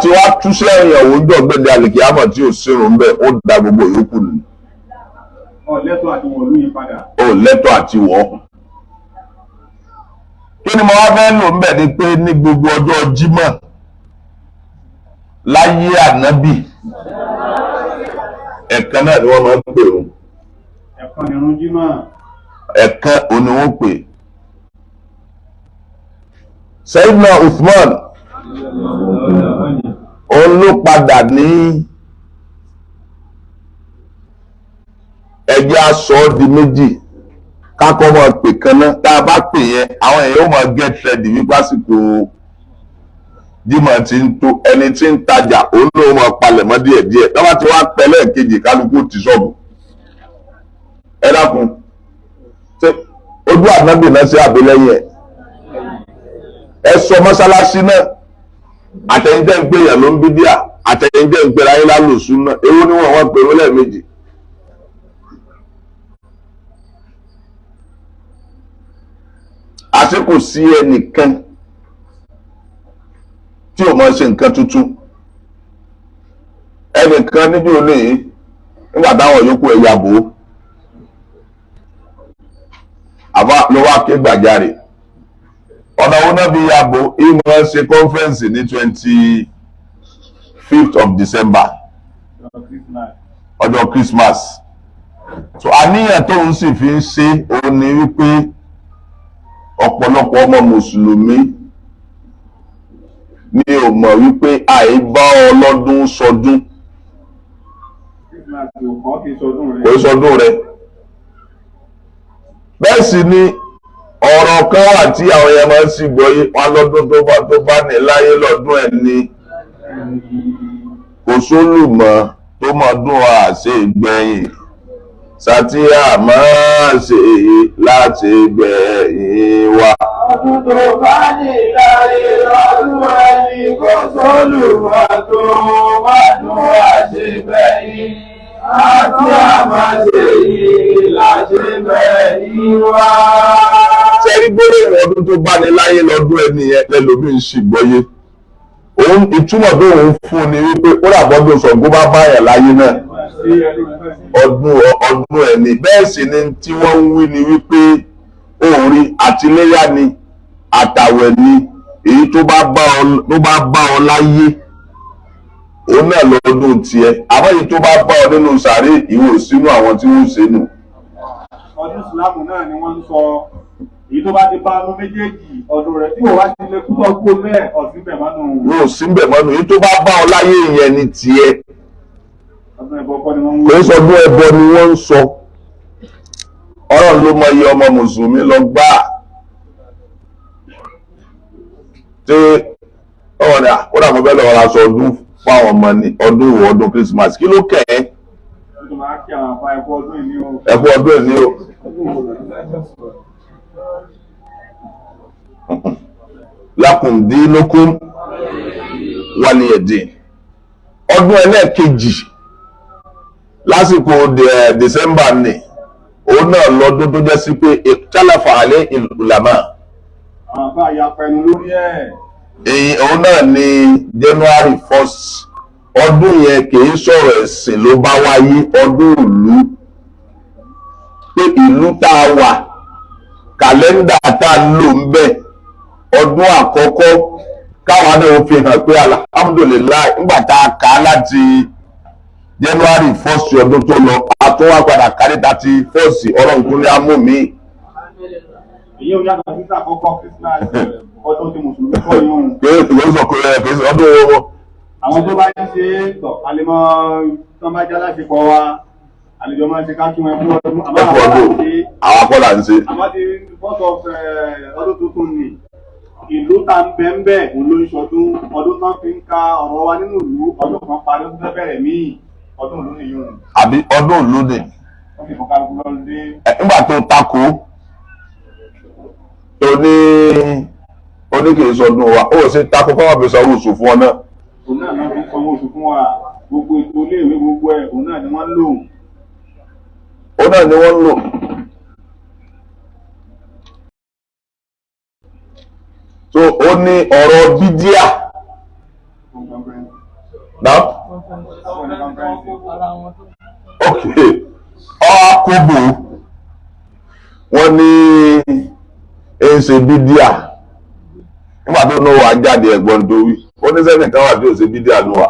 ti wá túṣẹ́ ìyàwó ń dọ̀gbẹ́dẹ́ àlìkíyàmọ̀ tí ò sírun ń bẹ̀ ó da gbogbo yòókù nù. Ó lẹ́tọ̀ọ́ àti wọ̀ lóyìn padà. Ó lẹ́tọ̀ọ́ àti wọ̀. Kí ni mo wá fẹ́ lò ń bẹ̀ ni pé ní gbogbo ọjọ́ Jímọ̀ láyé ànábì ẹ̀kan náà ni wọ́n máa ń pè ó. Ẹ̀kan ìrun Jímọ̀. Ẹ̀kan òní wọ́n pè. Sayyidina Uthman òun ló padà ní ẹjẹ́ aṣọ di méjì kákọ́ máa pè kan náà tá a bá pè yẹn àwọn èèyàn ó máa get ready wípé àsìkò Jímọ̀ ti ń tó ẹni tí ń tajà òun ló máa palẹ̀ mọ́ díẹ̀díẹ̀ lọ́wọ́ tí wọ́n á pẹ́ lẹ́ẹ̀kejì kálukú ti ṣọ́ọ̀bù. Ẹ dákun ṣé ojú ànábì náà ṣe àbílẹ́yìn ẹ sọ mọ́sálásí náà àtẹ̀yìntẹ́ ń pè yàn ló ń bí díà àtẹ̀yìntẹ́ ń pè ráyé lálòsùn náà èwo ni wọ́n pè ó lẹ́ẹ̀mejì. Àsìkò sí ẹnìkan tí ò máa ṣe nǹkan tuntun ẹnìkan níbi òní yìí nígbà táwọn yòókù ẹ̀ yàbò àbá ló wá ké gbàjarè ọ̀nà owó náà bí yàbò ìmọ̀ ṣe conference ní 25th of December ọjọ́ Christmas so àníyàn tóun sì fi ń ṣe òun ni wípé ọ̀pọ̀lọpọ̀ ọmọ mùsùlùmí ni ò mọ̀ wípé àìbá ọlọ́dún sọdún kò sọdún rẹ̀ bẹ́ẹ̀ sì ni ọ̀rọ̀ kan wà tí àwọn èèyàn máa ń sì gbọ́yé wọn lọ́dún tó bá ní láyé lọ́dún ẹ̀ ni kò sólùmọ̀ tó mọ̀ dún àṣẹ ìgbẹ̀yìn sátírà máa ṣe láti gbẹ̀yìn wa. Ọdún tó bá ní láyé lọ́dún ẹni kò sólùmọ̀ tó mọ̀ dún àṣẹ ìgbẹ̀yìn àti àmàṣe yìí láti gbẹ̀yìn wa. Sẹ́rí gbólóhùn ọdún tó bá ní láyé lọ́dún ẹni yẹn lẹ́lòmí ń ṣì gbọ́yé. Òun ìtumọ̀ tó òun fún ni wípé ó ràbọ́dún Ṣàngó bá báyàn láyé náà. Ọdún ẹni bẹ́ẹ̀ sì ni tí wọ́n ń wí ni wípé òòrí àtiléyá ni àtàwẹ̀ ni èyí tó bá bá ọ láyé òun náà lọ́dún tiẹ̀ àmọ́ èyí tó bá bá ọ nínú sàárè ìwò sínú àwọn tí wọ́n ń ṣe nù. Ọdún ìsìlámù náà ni wọ́n ń sọ èyí tó bá ti bá ọdún méjèèjì ọdún rẹ̀ tí wọ́n wá ti lè kú lọ kó bẹ́ẹ̀ ọ̀sìnbẹ̀ mọ́nù. Yóò sínbẹ̀ mọ́nù èyí tó bá bá ọ láyé ìyẹn ni tiẹ̀. Ọdún ẹbọ kọ́ ni wọ́n ń wí. Kò ń sọdún ẹbọ ni wọ́n ń sọ. Ọlọ́run ló mọ iye ọmọ mùsùlùmí lọ gbà. Ṣé ọ̀rọ̀ ni àkúrà mo fẹ́ lọ́wọ́ aṣọ ọdún fáwọn ọmọ ní ọdún ìwọ̀ ọdún Christmas kí ló kẹ̀ ẹ́? Ó máa kí àwọn àpá ẹ̀kọ́ ọdún ìní o. Ẹ̀kú ọdún ìní o. Lakum dinukum waliyadin. Ọdún ẹlẹ́ẹ̀kejì lásìkò December ni òun náà lọ́dún tó jẹ́ sí pé ikhtalafa alayhi ulama. Àwọn àbá ìyapẹnu lórí ẹ̀. Èyí òun náà ni January 1st ọdún yẹn kìí sọ̀rọ̀ ẹ̀sìn ló bá wáyé ọdún ìlú pé ìlú tá a wà kàlẹ́ndà tá a lò ń bẹ̀ ọdún àkọ́kọ́ káwọn náà fi hàn pé alhamdulillah nígbà tá a kà á láti January 1st ọdún tó lọ àtúnwá padà kárí 31st ọlọ́run tó ní amú mi. Èyí ò yàtọ̀ sí àkọ́kọ́ Christmas ọdún tí Mùsùlùmí kọ́ yóò. Kìí sọ pé ọdún owó. Àwọn tó bá ń ṣe tọ̀ àlèmọ́ tó bá já láti pọ̀ wa àlejò máa ń ṣe káàkiri wọn fún ọdún. Ẹ̀kọ́ ọdún àwọn akọ́là ń ṣe. Àmọ́ ti bọ́sọ̀ ọdún tuntun ni ìlú ta ń bẹ́ ń bẹ́ òun ló ń ṣọdún ọdún tán fi ń ka ọ̀rọ̀ wa nínú ìlú ọdún kan parí ọdún tó bẹ̀rẹ̀ míì ọdún ìlú nìyí òun. Àbí ọdún ìlú ni. Wọ́n fi fọkàn kú lọ́dún dé. Nígbà tó takò oní kìí sọdún wa ó sì takò fáwọn àbẹ̀sọ̀ owó oṣù fún ọ náà. Òun náà ló fi sanwó oṣù fún wa gbogbo ètò iléèwé gbogbo ẹ̀ òun náà ni wọ́n lò. Òun náà ni wọ́n lò. So ó ní ọ̀rọ̀ bídíà Now? Okay. Ọkùnbù wọ́n ní ṣe bídíà nígbà tó náà wà jáde ẹ̀gbọ́n tó wí. Ó ní sẹ́nì kan wà tí ò ṣe bídíà ló wà.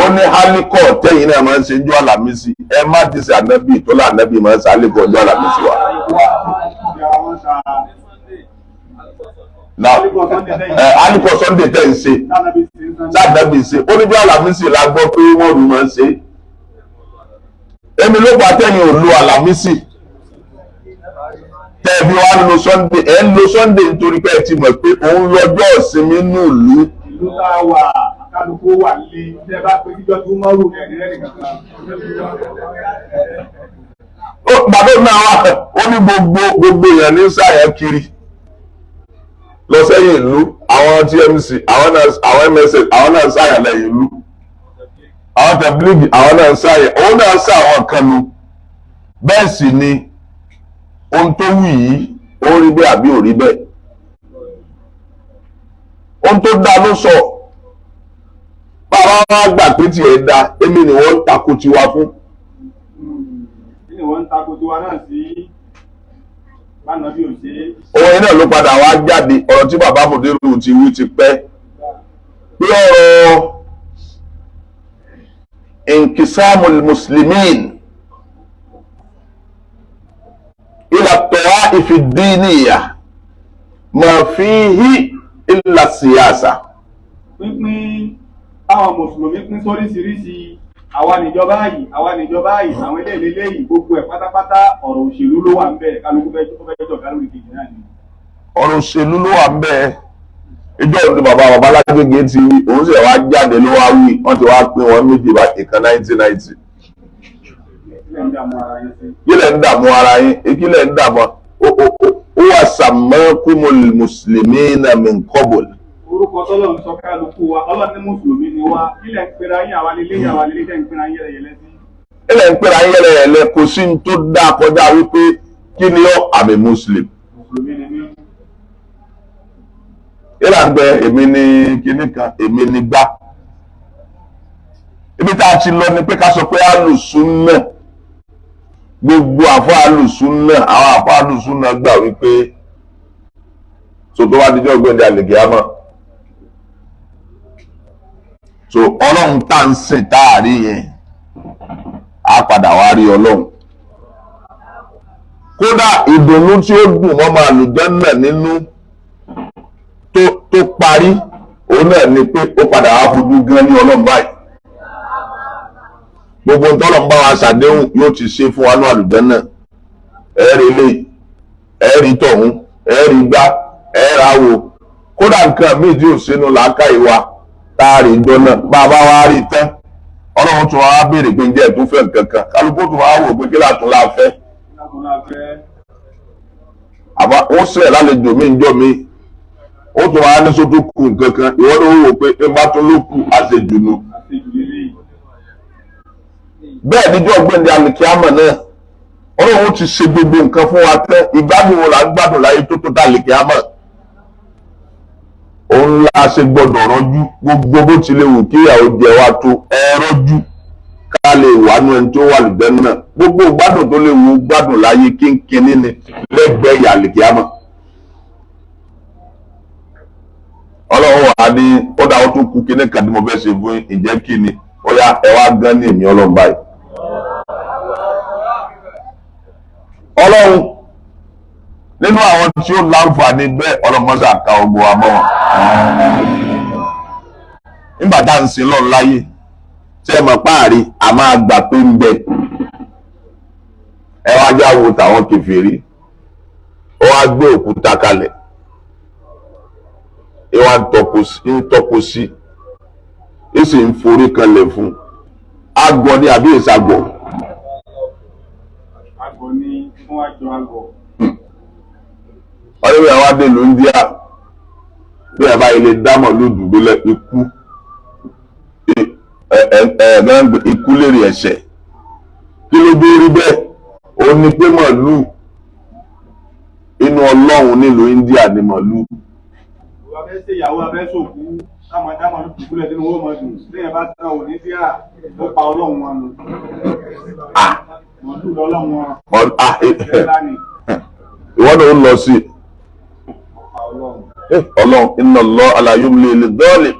Ó ní hálíkọ̀ tẹ́yìn náà máa ń ṣe jọ́ àlàmísì. Ẹ má ti ṣe ànábì tó lá ànábì máa ń ṣe hálíkọ̀ jọ́ àlàmísì wa. Hálíkọ̀ Sunday tẹ́ ń ṣe. Sáàdábì ṣe. Ó ní jọ́ àlàmísì la gbọ́ pé wọ́n rú máa ń ṣe. Èmi ló bá tẹ́yìn ò lo àlàmísì. Tẹ́ẹ̀bí wa ń lo Sunday. Ẹ ń lo Sunday nítorí pé ẹ ti mọ̀ pé òun lọ́jọ́ ìsinmi nù ìlú. Ìlú tá a wà kálukú wà lé tẹ́ bá pé jíjọ́ tó mọ́rù ní ẹ̀rí rẹ̀ kankan. Bàbá náà wà ó ní gbogbo èèyàn ní sáyẹn kiri lọ sẹ́yìn ìlú àwọn TMC àwọn MSS àwọn náà sáyẹn lẹ́yìn ìlú àwọn tẹ̀blígì àwọn náà sáyẹn òun náà sá àwọn kan nu bẹ́ẹ̀ sì ni ohun tó wù yìí ó rí bẹ́ẹ̀ àbí ò rí bẹ́ẹ̀ ohun tó dá ló sọ bàbá wa gbà pé tiẹ̀ dá èmi ni wọ́n takò tiwa fún. Kí ni wọ́n ń takò tiwa náà sí bánà bí ò ṣe é. Òun iná ló padà wá jáde ọ̀rọ̀ tí bàbá Mùdírù ti wí ti pẹ́ pé ọ̀rọ̀ inkisamul muslimin ila tawa'ifi diniya ma fihi illa siyasa. Pínpín àwọn mùsùlùmí pín sóríṣiríṣi àwa níjọba yìí àwọn ilé yìí gbogbo ẹ̀ pátápátá ọ̀rọ̀ òṣèlú ló wà ń bẹ̀ kálukú fẹ́ jọ̀gá lórí kejì náà ni. Ọ̀rọ̀ òṣèlú ló wà ń bẹ̀ ìjọ ìlú bàbá Lágbègbè ti wí òun sì wá jáde ló wá wí wọ́n ti wá pín wọn méjì bá ìkan 1990. Kílẹ̀ ń dààmú ara yín kílẹ̀ ń dààmú ó wà sàmọ́kùmul muslimina min qabl. Orúkọ tọ́lọ́run sọ kálukú wa Ọlọ́run ní mùsùlùmí ni wá kílẹ̀ ń pera yín àwa lélẹ́ tẹ́ ń pera yín yẹlẹyẹlẹ sí. Ilẹ̀ ń pera yín yẹlẹyẹlẹ kò sí ní tó dáa kọjá wípé kí ni ọ́ àmì muslim. Mùsùlùmí ni mí. Ìlà ń gbẹ èmi ní kinní kan èmi ní gbá. Ibi tá a ti lọ ni pé ká sọ pé alùsùnnà gbogbo àfọ alùsùnnà àwọn àfọ alùsùnnà gbà wípé sòtò wá díjọ́ gbẹ̀dẹ̀ àlèkè àmọ́. So ọlọ́run tá ń sìn táàrí yẹn á padà wá rí ọlọ́run kódà ìdùnnú tí ó dùn mọ́ máa àlùjánnà nínú tó parí òun náà ni pé ó padà wá fojú gan ní ọlọ́run báyìí gbogbo tọ́lọ́run bá wa ṣàdéhùn yóò ti ṣe fún wa ní àlùjánnà ẹ̀rí lè ẹ̀rí tọ̀hún ẹ̀rí gbá ẹ̀rá wo kódà nǹkan míì tí ò sínú làákàyè wa táàrí ìjọ́nà bàbá wa rí tán ọlọ́run tún wá béèrè pé ǹjẹ́ tó fẹ́ nǹkan kan kálukú tún wá wò pé kí látún la fẹ́ àbá ó sẹ̀ lálejò mi ń jọ mi ó tún wá ní sótú kù nǹkan kan ìwọ́n ló wò pé ẹ bá tún ló kù àṣejù nu bẹ́ẹ̀ níjọ́ gbẹ̀ndẹ̀ àlìkíámọ̀ náà ọlọ́run ti ṣe gbogbo nǹkan fún wa tán ìgbádùn wo là ń gbádùn láyé tó tó dàlìkíámọ̀ òun la ṣe gbọ́dọ̀ rọ́jú gbogbo bó tilẹ̀ wù kí ìyàwó jẹ wá tó ẹ rọ́jú ká lè wà nú ẹni tó wà lùdẹ́ náà gbogbo gbádùn tó lè wù gbádùn láyé kínkínní ni lẹ́gbẹ̀ẹ́ ìyà àlìkíámọ̀ ọlọ́run wà ní kódà ó tún kú kíní kan tí mo fẹ́ ṣe fún ìjẹ́ kí ni ó yá ẹ wá gán ní èmi ọlọ́run báyìí ọlọ́run nínú àwọn tí ó láǹfààní bẹ́ẹ̀ ọlọ́mọ́sà ká ogbó abọ́ wọn nígbà tá à ń sin lọ́run láyé tí ẹ mọ̀ páàrí a máa gbà pé ń bẹ ẹ wá já wo tàwọn kèfèrí ó wá gbé òkúta kalẹ̀ ẹ wá ń tọ́kọ sí ẹ sì ń forí kanlẹ̀ fún àgọ́ ni àbí ìsàgọ̀. Àgọ́ ni fún àjọ àgọ́. Ọdún àwọn adé ló ń díà bí ẹ bá ilé dámọ̀ lódùgbélẹ̀ ikú lérí ẹ̀ṣẹ̀ kí ló dé rí bẹ́ẹ̀ ó ní pé màálù inú ọlọ́run nílùú India ni màálù. Abẹ́ ṣe ìyàwó abẹ́ ṣòkú táwọn dáwọn ló kúkúlẹ̀ nínú owó mọ́tò lẹ́yìn bá tán ò ní sí à ó pa ọlọ́run wọn nù. Mọ̀lú lọ́lọ́run wọn. Ìwọ́n náà ń lọ sí ọlọ́run inna Allah la yumli lidh-dhalim.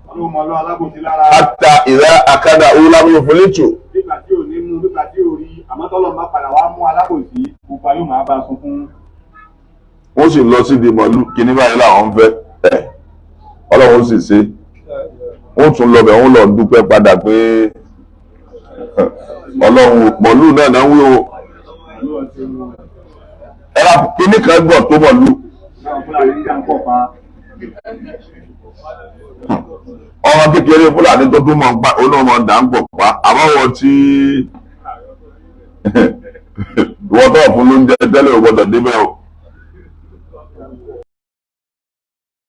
Ọlọ́run mọ̀ lọ alábòsí lára. Hatta idha akada lam yuflitu. Nígbà tí ò ní mú nígbà tí ò rí àmọ́ tọ́lọ́run bá padà wá mú alábòsí pupa yóò máa bá a sọ fún. Wọ́n sì lọ sí di mọ̀lú kíní báyìí làwọn ń fẹ́ ọlọ́run sì ṣe wọ́n tún lọ bẹ̀ wọ́n lọ dúpẹ́ padà pé ọlọ́run mọ̀lú náà ń wí o ẹ̀rọ kíní kan gbọ̀ tó mọ̀lú. Ọmọ kékeré Fúlàní tó tún mọ̀ ń pa olóòmọ̀ dà ń pọ̀ pa àmọ́ wọ́n tí wọ́n tọ̀ fún lóúnjẹ tẹ́lẹ̀ ò gbọ́dọ̀ débẹ̀ o.